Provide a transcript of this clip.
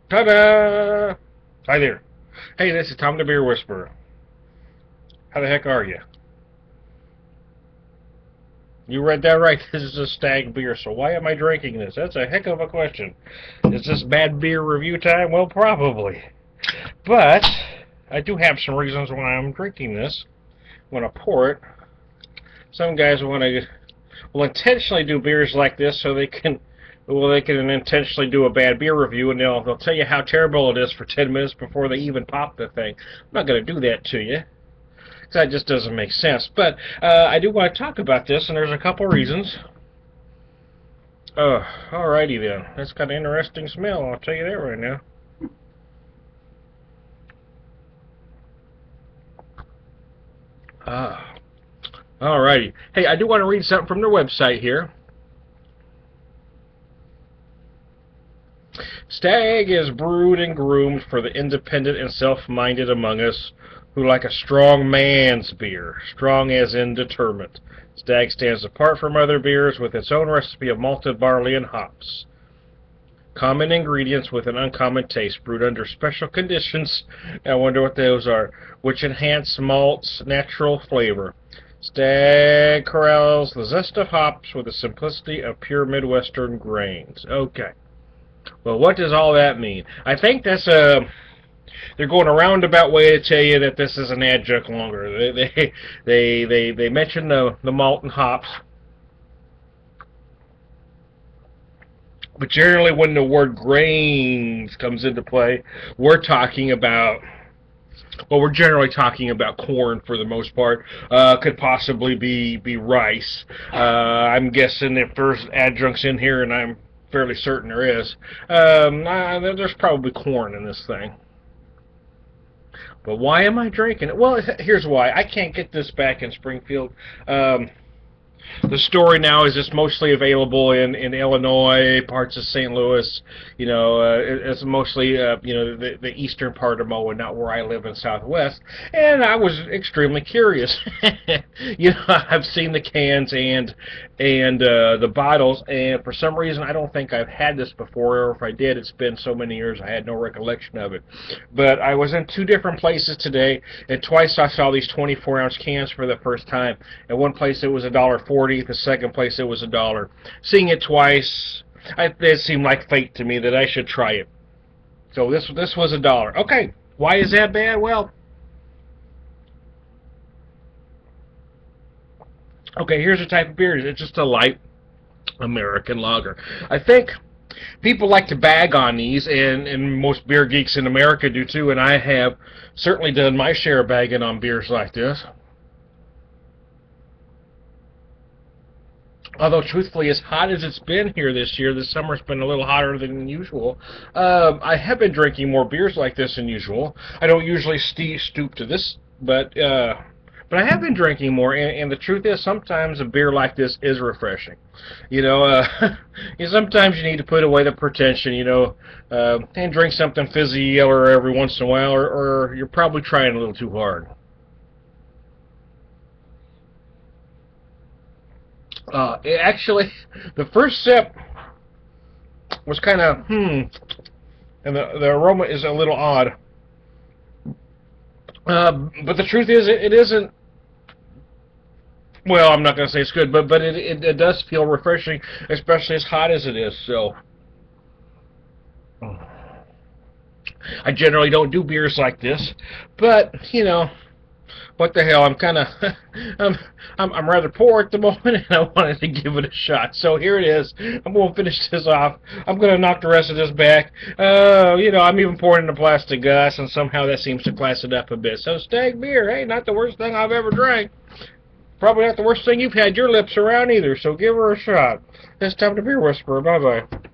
Ta-da! Hi there. Hey, this is Tom the Beer Whisperer. How the heck are you? You read that right. This is a Stag Beer, so why am I drinking this? That's a heck of a question. Is this bad beer review time? Well, probably. But I do have some reasons why I'm drinking this. When I pour it, some guys will intentionally do beers like this so they can intentionally do a bad beer review, and they'll tell you how terrible it is for 10 minutes before they even pop the thing. I'm not going to do that to you, because that just doesn't make sense. But I do want to talk about this, and there's a couple reasons. Alrighty then. That's got an interesting smell, I'll tell you that right now. Alrighty. Hey, I do want to read something from their website here. Stag is brewed and groomed for the independent and self-minded among us who like a strong man's beer, strong as in determined. Stag stands apart from other beers with its own recipe of malted barley and hops. Common ingredients with an uncommon taste, brewed under special conditions, I wonder what those are, which enhance malt's natural flavor. Stag corrals the zest of hops with the simplicity of pure Midwestern grains. Okay. Well, what does all that mean? I think that's they're going a roundabout way to tell you that this is an adjunct longer. They mention the malt and hops, but generally when the word grains comes into play, we're talking about, well, we're generally talking about corn for the most part. Could possibly be rice. I'm guessing if there's adjuncts in here, and I'm fairly certain there is, there's probably corn in this thing. But why am I drinking it? Well, here's why. I can't get this back in Springfield. The story now is it's mostly available in Illinois, parts of St. Louis. You know, it's mostly you know, the eastern part of Moa, not where I live in Southwest. And I was extremely curious. You know, I've seen the cans and the bottles, and for some reason I don't think I've had this before, or if I did, it's been so many years I had no recollection of it. But I was in two different places today, and twice I saw these 24-ounce cans for the first time. At one place it was $1.40. The second place it was $1. Seeing it twice, it seemed like fate to me that I should try it. So this was $1. Okay, why is that bad? Well, okay, here's the type of beer. It's just a light American lager. I think people like to bag on these, and most beer geeks in America do too, and I have certainly done my share of bagging on beers like this. Although, truthfully, as hot as it's been here this year, this summer's been a little hotter than usual. I have been drinking more beers like this than usual. I don't usually stoop to this, but I have been drinking more, and the truth is, sometimes a beer like this is refreshing. You know, sometimes you need to put away the pretension, you know, and drink something fizzy or every once in a while, or you're probably trying a little too hard. Actually, the first sip was kind of, and the aroma is a little odd. But the truth is, it isn't, well, I'm not going to say it's good, but it does feel refreshing, especially as hot as it is, so. I generally don't do beers like this, but, you know, what the hell, I'm kind of, I'm rather poor at the moment, and I wanted to give it a shot. So here it is. I'm going to finish this off. I'm going to knock the rest of this back. You know, I'm even pouring in a plastic glass, and somehow that seems to class it up a bit. So Stag Beer, hey, not the worst thing I've ever drank. Probably not the worst thing you've had your lips around either, so give her a shot. This time, the Beer Whisperer. Bye-bye.